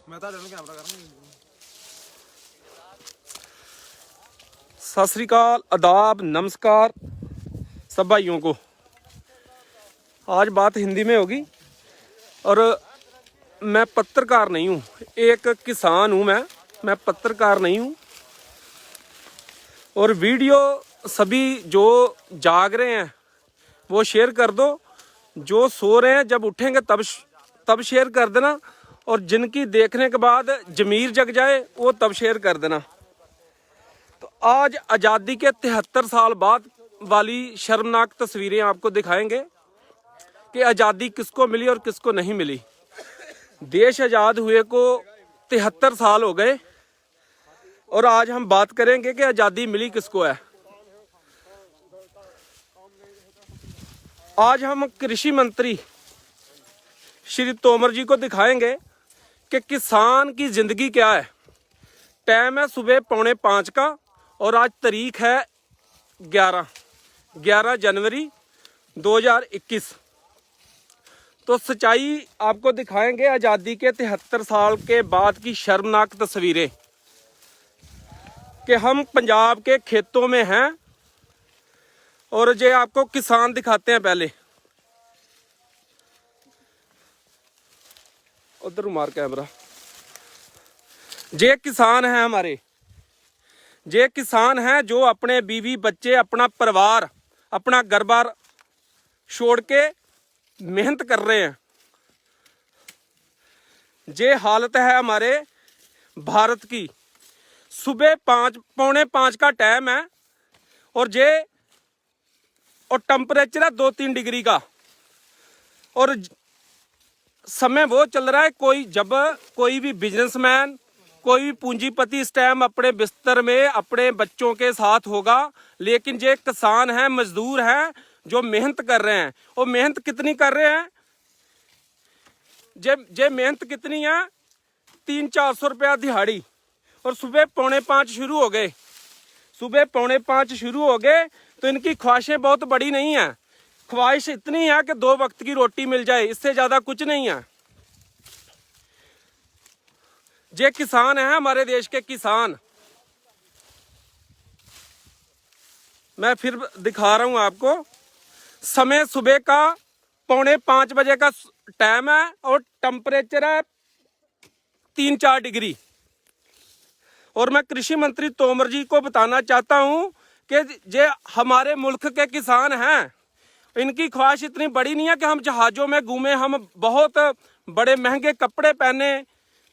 सत श्री अकाल, आदाब, नमस्कार सब भाइयों को। आज बात हिंदी में होगी और मैं पत्रकार नहीं हूँ, एक किसान हूँ। मैं पत्रकार नहीं हूँ। और वीडियो सभी जो जाग रहे हैं वो शेयर कर दो, जो सो रहे हैं जब उठेंगे तब शेयर कर देना, और जिनकी देखने के बाद जमीर जग जाए वो तब शेयर कर देना। तो आज आज़ादी के 73 साल बाद वाली शर्मनाक तस्वीरें आपको दिखाएंगे कि आज़ादी किसको मिली और किसको नहीं मिली। देश आज़ाद हुए को 73 साल हो गए और आज हम बात करेंगे कि आज़ादी मिली किसको है। आज हम कृषि मंत्री श्री तोमर जी को दिखाएंगे कि किसान की जिंदगी क्या है। टाइम है सुबह 4:45 का और आज तारीख है 11 जनवरी 2021। तो सच्चाई आपको दिखाएंगे आज़ादी के 73 साल के बाद की शर्मनाक तस्वीरें कि हम पंजाब के खेतों में हैं। और ये आपको किसान दिखाते हैं। पहले उधर मार कैमरा। ये किसान हैं हमारे, ये किसान हैं जो अपने बीवी बच्चे, अपना परिवार, अपना घर बार छोड़ के मेहनत कर रहे हैं। ये हालत है हमारे भारत की। सुबह 4:45 का टाइम है और टेम्परेचर है 2-3 डिग्री का। और समय वो चल रहा है जब कोई भी बिजनेसमैन, कोई भी पूंजीपति इस टाइम अपने बिस्तर में अपने बच्चों के साथ होगा, लेकिन ये किसान हैं, मजदूर हैं जो मेहनत कर रहे हैं। और मेहनत कितनी कर रहे हैं? जे मेहनत कितनी है? 300-400 रुपया दिहाड़ी। और सुबह 4:45 शुरू हो गए। सुबह 4:45 शुरू हो गए तो इनकी ख्वाहिशें बहुत बड़ी नहीं है। ख्वाहिश इतनी है कि 2 वक्त की रोटी मिल जाए, इससे ज्यादा कुछ नहीं है। ये किसान है हमारे देश के किसान। मैं फिर दिखा रहा हूं आपको। समय सुबह का 4:45 बजे का टाइम है और टेम्परेचर है 3-4 डिग्री। और मैं कृषि मंत्री तोमर जी को बताना चाहता हूं कि जे हमारे मुल्क के किसान हैं, इनकी ख्वाहिश इतनी बड़ी नहीं है कि हम जहाजों में घूमें, हम बहुत बड़े महंगे कपड़े पहने,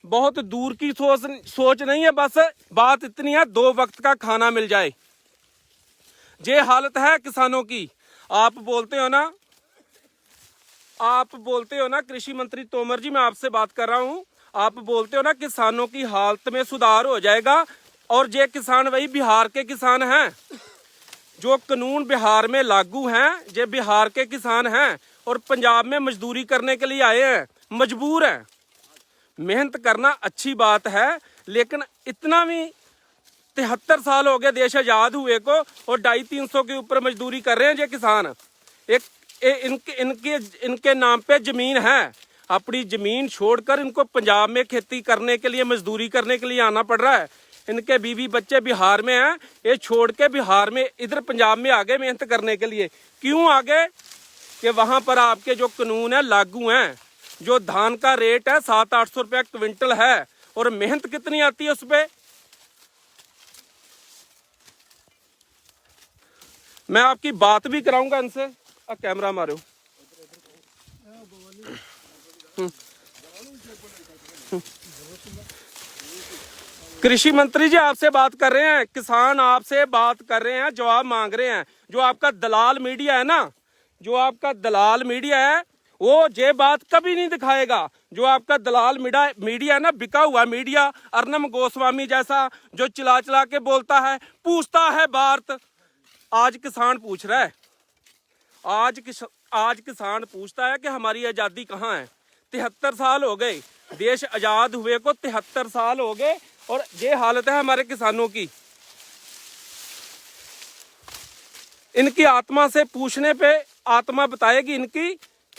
बहुत दूर की सोच नहीं है। बस बात इतनी है 2 वक्त का खाना मिल जाए। ये हालत है किसानों की। आप बोलते हो ना कृषि मंत्री तोमर जी, मैं आपसे बात कर रहा हूं। आप बोलते हो ना किसानों की हालत में सुधार हो जाएगा, और ये किसान वही बिहार के किसान हैं। जो कानून बिहार में लागू हैं, ये बिहार के किसान हैं और पंजाब में मजदूरी करने के लिए आए हैं, मजबूर हैं। मेहनत करना अच्छी बात है, लेकिन इतना भी 73 साल हो गए देश आजाद हुए को और 250-300 के ऊपर मजदूरी कर रहे हैं ये किसान। इनके नाम पे जमीन है, अपनी जमीन छोड़कर इनको पंजाब में खेती करने के लिए, मजदूरी करने के लिए आना पड़ रहा है। इनके बीवी बच्चे बिहार में हैं, ये छोड़ के बिहार में इधर पंजाब में आ गए मेहनत करने के लिए। क्यों आ गए? कि वहां पर आपके जो कानून है लागू हैं। जो धान का रेट है 700-800 रुपया क्विंटल है, और मेहनत कितनी आती है उस पर। मैं आपकी बात भी कराऊंगा इनसे। कैमरा मारो। कृषि मंत्री जी आपसे बात कर रहे हैं, किसान आपसे बात कर रहे हैं, जवाब मांग रहे हैं। जो आपका दलाल मीडिया है ना, जो आपका दलाल मीडिया है, वो ये बात कभी नहीं दिखाएगा। जो आपका दलाल मीडिया है ना, बिका हुआ मीडिया, अर्नब गोस्वामी जैसा, जो चिल्ला चिल्ला के बोलता है, पूछता है भारत। आज किसान पूछ रहा है, आज किसान पूछता है कि हमारी आजादी कहाँ है। 73 साल हो गए देश आजाद हुए को, 73 साल हो गए और ये हालत है हमारे किसानों की। इनकी आत्मा से पूछने पे आत्मा बताएगी इनकी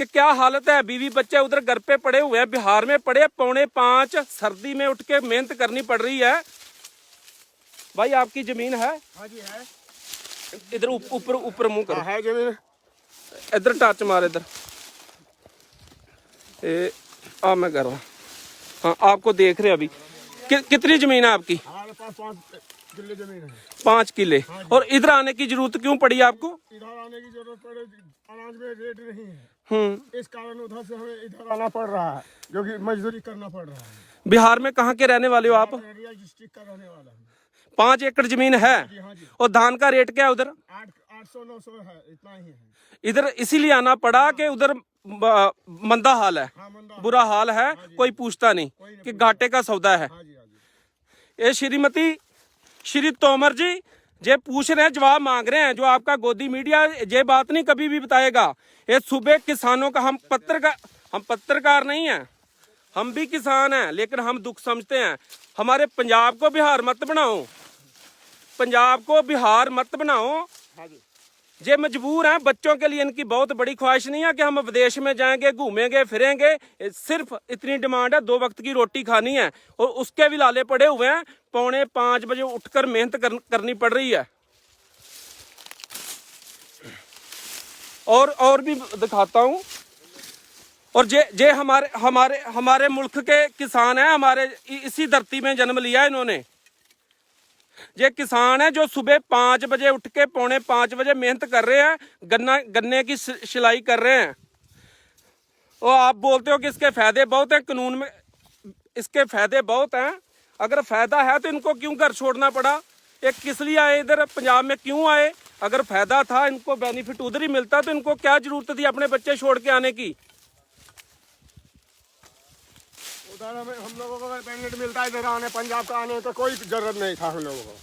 कि क्या हालत है। बीवी बच्चे उधर घर पे पड़े हुए हैं, बिहार में पड़े 4:45 सर्दी में उठ के मेहनत करनी पड़ रही है। भाई आपकी जमीन है? हाँ जी है। इधर ऊपर ऊपर मुंह करो। है जमीन। इधर टच मार इधर। मैं कर रहा हूँ। हाँ आपको देख रहे अभी। कितनी जमीन है आपकी? हमारे पास 5 किले जमीन है। 5 किले। हाँ और इधर आने की जरूरत क्यों पड़ी आपको? इधर आने की जरूरत पड़े, अनाज में रेट नहीं है, इस कारण उधर से हमें इधर आना पड़ रहा है, जो कि मजदूरी करना पड़ रहा है। बिहार में कहाँ के रहने वाले हो आप? अररिया डिस्ट्रिक्ट का रहने वाला हूँ। 5 एकड़ जमीन है। हाँ जी। और धान का रेट क्या है उधर? 800-900 है, इतना ही है। इधर इसीलिए आना पड़ा कि उधर मंदा हाल है। हाँ, बुरा हाल है। कोई पूछता नहीं कि घाटे का सौदा है। हाँ जी। ये श्रीमती श्री तोमर जी ये पूछ रहे हैं, जवाब मांग रहे हैं। जो आपका गोदी मीडिया ये बात नहीं कभी भी बताएगा। ये सुबह किसानों का हम पत्रकार नहीं है, हम भी किसान हैं, लेकिन हम दुख समझते हैं। हमारे पंजाब को बिहार मत बनाओ, पंजाब को बिहार मत बनाओ। ये मजबूर हैं। बच्चों के लिए इनकी बहुत बड़ी ख्वाहिश नहीं है कि हम विदेश में जाएंगे, घूमेंगे फिरेंगे। सिर्फ इतनी डिमांड है, 2 वक्त की रोटी खानी है, और उसके भी लाले पड़े हुए हैं। 4:45 बजे उठकर मेहनत करनी पड़ रही है। और भी दिखाता हूं। और जे हमारे मुल्क के किसान हैं, हमारे इसी धरती में जन्म लिया इन्होंने। ये किसान है जो सुबह 5 बजे उठ के 4:45 बजे मेहनत कर रहे हैं, गन्ने की सिलाई कर रहे हैं। और आप बोलते हो कि इसके फायदे बहुत हैं। कानून में इसके फायदे बहुत हैं। अगर फायदा है तो इनको क्यों घर छोड़ना पड़ा? ये किस लिए आए इधर पंजाब में, क्यों आए? अगर फायदा था, इनको बेनिफिट उधर ही मिलता, तो इनको क्या जरूरत थी अपने बच्चे छोड़ के आने की? उधर हम लोगों को बेनिफिट मिलता है, इधर आने पंजाब का आने का कोई जरूरत नहीं था हम लोगों को।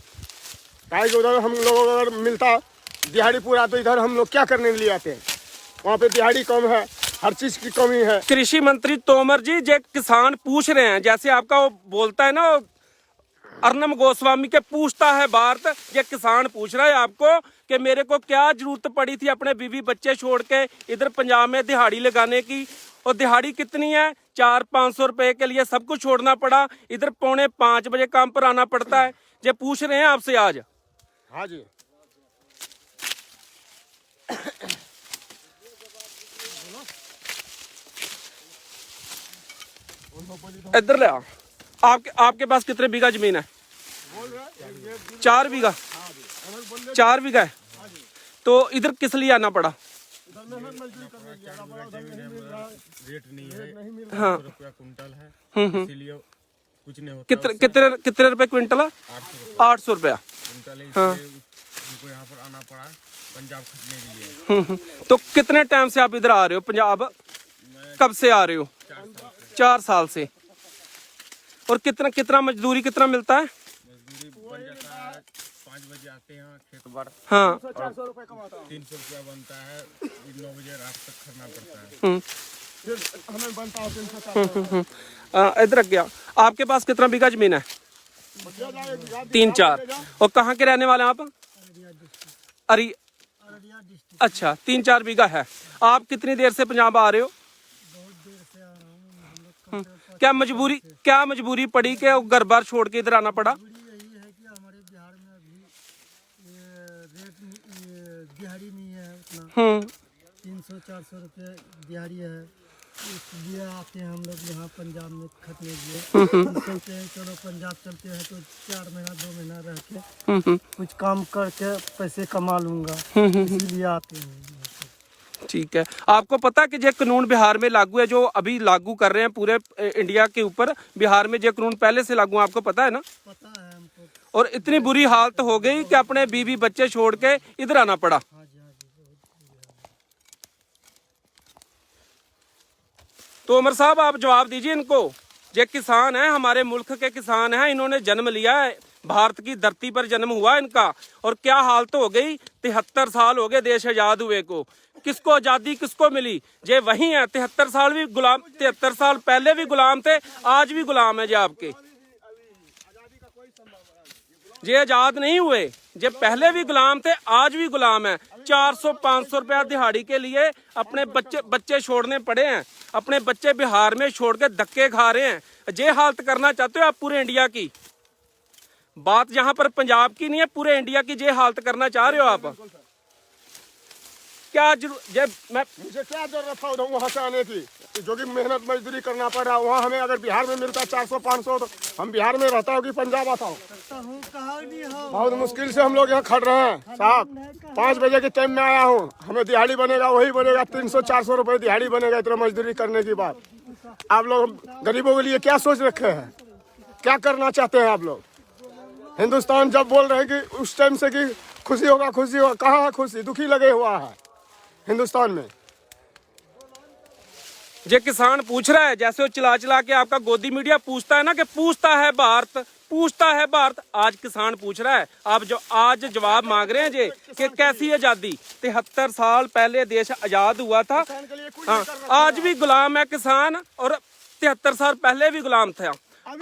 काहे कि उधर हम लोगों को अगर मिलता दिहाड़ी पूरा, तो इधर हम लोग क्या करने के लिए आते हैं? वहाँ पे दिहाड़ी कम है, हर चीज की कमी है। कृषि मंत्री तोमर जी, जे किसान पूछ रहे हैं, जैसे आपका वो बोलता है ना अर्नब गोस्वामी के पूछता है भारत, ये किसान पूछ रहा है आपको कि मेरे को क्या जरूरत पड़ी थी अपने बीवी बच्चे छोड़ के इधर पंजाब में दिहाड़ी लगाने की? और दिहाड़ी कितनी है? 400-500 रुपए के लिए सब कुछ छोड़ना पड़ा। इधर 4:45 बजे काम पर आना पड़ता है। ये पूछ रहे हैं आपसे आज। हाँ जी। इधर ले आओ। आपके पास कितने बीघा जमीन है? 4 बीघा। 4 बीघा है। तो इधर किस लिए आना पड़ा? रेट नहीं है। हाँ। रुपया कुंटल है, इसीलिए कुछ नहीं होता। कितने रुपए क्विंटल है? 800 रुपया कुंटल है। हाँ। उनको यहाँ पर आना पड़ा पंजाब खटने के लिए। तो कितने टाइम से आप इधर आ रहे हो पंजाब? कब से आ रहे हो? 4 साल से। और कितना मजदूरी कितना मिलता है? मजदूरी बन जाता है, 5 बजे आते हैं खेत बार। हाँ। 400 रुपए कमाता हूँ। 300 रुपया बनता है, 9 बजे रात तक करना पड़ता है। फिर हमें बनता है 300-400। इधर गया। आपके पास कितना बीघा जमीन है? 3-4। और कहाँ के रहने वाले हैं आप? अच्छा, 3-4 बीघा है। आप कितनी देर से पंजाब आ रहे हो? क्या मजबूरी पड़ी कि घर बार छोड़ के इधर आना पड़ा? यही है कि हमारे बिहार में अभी रेट दिहाड़ी नहीं है उतना। 300-400 रुपये दिहाड़ी है, इसलिए आते हैं हम लोग यहाँ पंजाब में खटने के लिए। सोचते हैं चलो पंजाब चलते हैं तो 4 महीना 2 महीना रह के कुछ काम करके पैसे कमा लूंगा, इसीलिए आते हैं। ठीक है। आपको पता कि ये कानून बिहार में लागू है, जो अभी लागू कर रहे हैं पूरे इंडिया के ऊपर? बिहार में ये कानून पहले से लागू है, आपको पता है ना? पता है हमको। और इतनी बुरी हालत हो गई कि अपने बीवी बच्चे छोड़ के इधर आना पड़ा। तो उमर साहब आप जवाब दीजिए इनको। ये किसान हैं, हमारे मुल्क के किसान हैं, इन्होंने जन्म लिया है, भारत की धरती पर जन्म हुआ इनका। और क्या हालत हो गई? 73 साल हो गए देश आजाद हुए को। किसको आजादी किसको मिली? ये वही है। 73 साल भी गुलाम, 73 साल पहले भी गुलाम थे, आज भी गुलाम है। ये आपके ये आजाद नहीं हुए, ये पहले भी गुलाम थे, आज भी गुलाम है। 400-500 रुपया दिहाड़ी के लिए अपने बच्चे छोड़ने पड़े हैं। अपने बच्चे बिहार में छोड़ के धक्के खा रहे हैं। ये हालत करना चाहते हो आप पूरे इंडिया की? बात यहाँ पर पंजाब की नहीं है, पूरे इंडिया की ये हालत करना चाह रहे हो आप? क्या मैं मुझे क्या जरूरत था उधर वहाँ से आने की, जो कि मेहनत मजदूरी करना पड़ रहा। वहाँ हमें अगर बिहार में मिलता 400-500 तो हम बिहार में रहता हूँ कि पंजाब आता हूँ। बहुत मुश्किल से हम लोग यहाँ खड़ रहे हैं साहब। 5 बजे के टाइम में आया हूँ, हमें दिहाड़ी बनेगा वही बनेगा 300-400 रुपये दिहाड़ी बनेगा। इतना मजदूरी करने की बात आप लोग गरीबों के लिए क्या सोच रखे हैं? क्या करना चाहते हैं आप लोग? हिंदुस्तान जब बोल रहे हैं कि उस टाइम से कि खुशी होगा, कहाँ है खुशी? दुखी लगे हुआ है हिंदुस्तान में। ये किसान पूछ रहा है, जैसे वो चिल्ला के आपका गोदी मीडिया पूछता है ना कि पूछता है भारत, आज किसान पूछ रहा है। आप जो आज जवाब मांग रहे हैं जी कि कैसी आजादी? 73 साल पहले देश आजाद हुआ था। हाँ, आज भी गुलाम है किसान, और 73 साल पहले भी गुलाम था।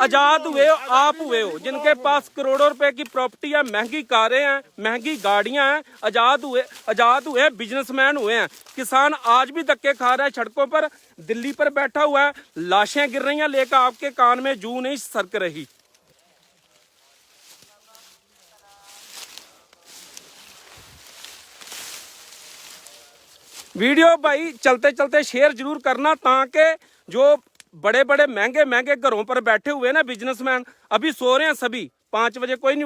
आजाद हुए हो आप, हुए हो जिनके पास करोड़ों रुपए की प्रॉपर्टी है, महंगी कारें हैं, महंगी गाड़ियां हैं। आजाद हुए बिजनेसमैन हुए हैं। किसान आज भी धक्के खा रहा है सड़कों पर, दिल्ली पर बैठा हुआ है, लाशें गिर रही हैं, लेकर आपके कान में जू नहीं सरक रही। वीडियो भाई चलते चलते शेयर जरूर करना, ताकि जो बड़े बड़े महंगे घरों पर बैठे हुए ना बिजनेसमैन, अभी सो रहे हैं सभी। 5 बजे कोई नहीं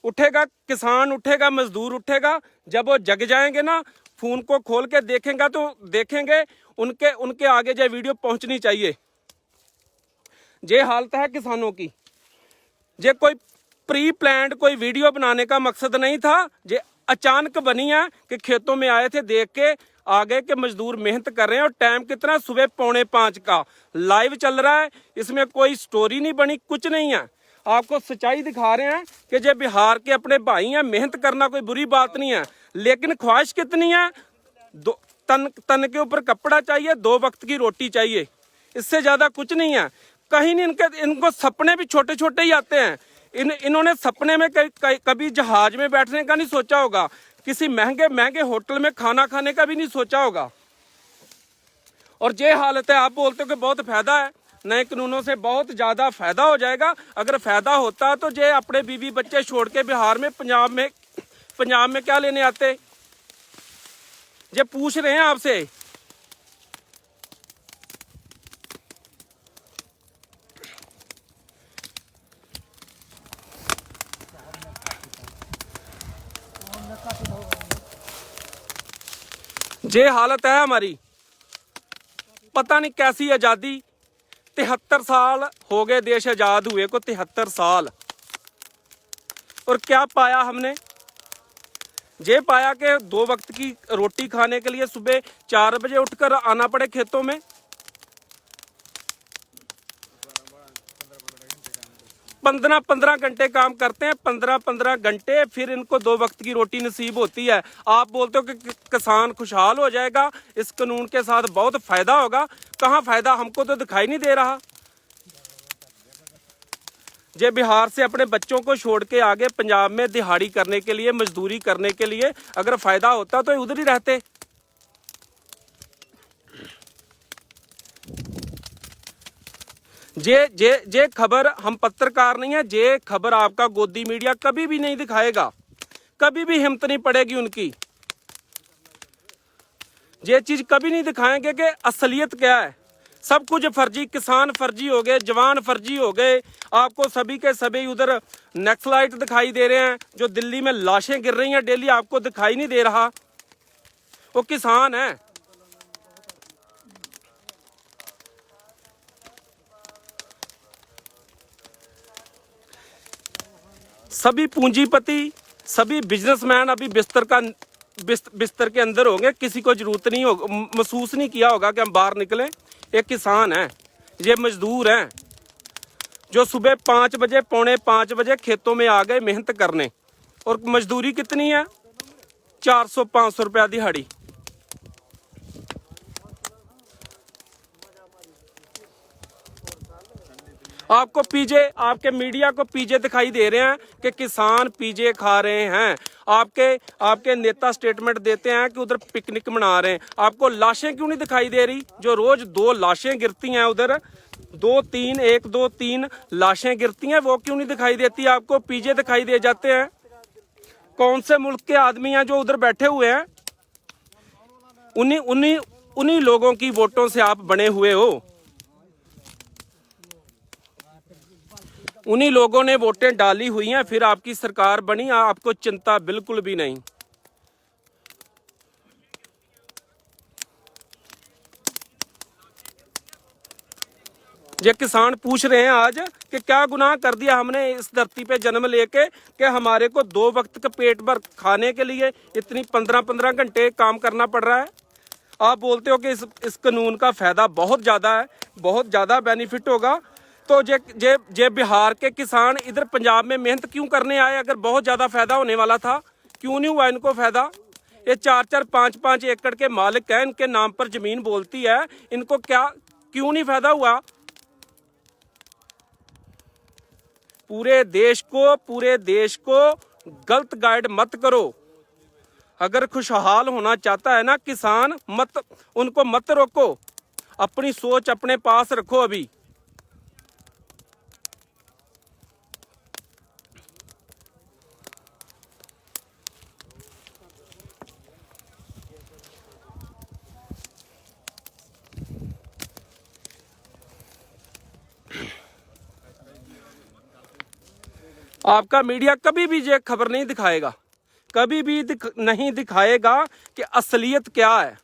उठेगा किसान उठेगा, मजदूर उठेगा। जब वो जग जाएंगे ना, फोन को खोल के देखेंगे तो देखेंगे उनके आगे जो वीडियो पहुंचनी चाहिए। ये हालत है किसानों की। ये कोई प्री प्लान्ड कोई वीडियो बनाने का मकसद नहीं था, ये अचानक बनी है कि खेतों में आए थे, देख के आगे के मजदूर मेहनत कर रहे हैं। और टाइम कितना? सुबह 4:45 का लाइव चल रहा है। इसमें कोई स्टोरी नहीं बनी, कुछ नहीं है। आपको सच्चाई दिखा रहे हैं कि जो बिहार के अपने भाई हैं, मेहनत करना कोई बुरी बात नहीं है, लेकिन ख्वाहिश कितनी है? तन के ऊपर कपड़ा चाहिए, 2 वक्त की रोटी चाहिए, इससे ज्यादा कुछ नहीं है। कहीं नहीं इनको सपने भी छोटे छोटे ही आते हैं। इन्होंने सपने में कभी जहाज में बैठने का नहीं सोचा होगा, किसी महंगे होटल में खाना खाने का भी नहीं सोचा होगा। और ये हालत है। आप बोलते हो कि बहुत फायदा है, नए कानूनों से बहुत ज्यादा फायदा हो जाएगा। अगर फायदा होता तो ये अपने बीवी बच्चे छोड़ के बिहार में पंजाब में क्या लेने आते? ये पूछ रहे हैं आपसे। ये हालत है हमारी। पता नहीं कैसी आजादी। 73 साल हो गए देश आजाद हुए को, 73 साल। और क्या पाया हमने? ये पाया कि 2 वक्त की रोटी खाने के लिए सुबह 4 बजे उठकर आना पड़े खेतों में। 15 घंटे काम करते हैं, 15 घंटे, फिर इनको 2 वक्त की रोटी नसीब होती है। आप बोलते हो कि किसान खुशहाल हो जाएगा, इस कानून के साथ बहुत फायदा होगा। कहाँ फायदा? हमको तो दिखाई नहीं दे रहा। जे बिहार से अपने बच्चों को छोड़ के आगे पंजाब में दिहाड़ी करने के लिए, मजदूरी करने के लिए, अगर फायदा होता तो उधर ही रहते। जे खबर, हम पत्रकार नहीं है, जे खबर आपका गोदी मीडिया कभी भी नहीं दिखाएगा, कभी भी हिम्मत नहीं पड़ेगी उनकी। ये चीज कभी नहीं दिखाएंगे कि असलियत क्या है। सब कुछ फर्जी, किसान फर्जी हो गए, जवान फर्जी हो गए। आपको सभी के सभी उधर नक्सलाइट दिखाई दे रहे हैं, जो दिल्ली में लाशें गिर रही हैं डेली, आपको दिखाई नहीं दे रहा। वो किसान है। सभी पूंजीपति, सभी बिजनेसमैन अभी बिस्तर के अंदर होंगे। किसी को जरूरत नहीं होगा, महसूस नहीं किया होगा कि हम बाहर निकलें। एक किसान है, ये मजदूर हैं जो सुबह 5 बजे, 4:45 बजे खेतों में आ गए मेहनत करने। और मजदूरी कितनी है? 400-500 रुपया दिहाड़ी। आपको पीजे, आपके मीडिया को पीजे दिखाई दे रहे हैं कि किसान पीजे खा रहे हैं। आपके नेता स्टेटमेंट देते हैं कि उधर पिकनिक मना रहे हैं। आपको लाशें क्यों नहीं दिखाई दे रही? जो रोज 2 लाशें गिरती हैं उधर, 1 2 3 लाशें गिरती हैं, वो क्यों नहीं दिखाई देती? आपको पीजे दिखाई दे जाते हैं। कौन से मुल्क के आदमी हैं जो उधर बैठे हुए हैं? उन्हीं लोगों की वोटों से आप बने हुए हो। उन्हीं लोगों ने वोटें डाली हुई हैं, फिर आपकी सरकार बनी। आपको चिंता बिल्कुल भी नहीं। ये किसान पूछ रहे हैं आज कि क्या गुनाह कर दिया हमने इस धरती पे जन्म लेके कि हमारे को 2 वक्त का पेट भर खाने के लिए इतनी 15-15 घंटे काम करना पड़ रहा है। आप बोलते हो कि इस कानून का फायदा बहुत ज्यादा है, बहुत ज्यादा बेनिफिट होगा। तो जे बिहार के किसान इधर पंजाब में मेहनत क्यों करने आए? अगर बहुत ज्यादा फायदा होने वाला था, क्यों नहीं हुआ इनको फायदा? ये 4-4 5-5 एकड़ के मालिक हैं, इनके नाम पर जमीन बोलती है, इनको क्यों नहीं फायदा हुआ? पूरे देश को गलत गाइड मत करो। अगर खुशहाल होना चाहता है ना किसान, उनको मत रोको। अपनी सोच अपने पास रखो। अभी आपका मीडिया कभी भी ये खबर नहीं दिखाएगा, कभी भी नहीं दिखाएगा कि असलियत क्या है।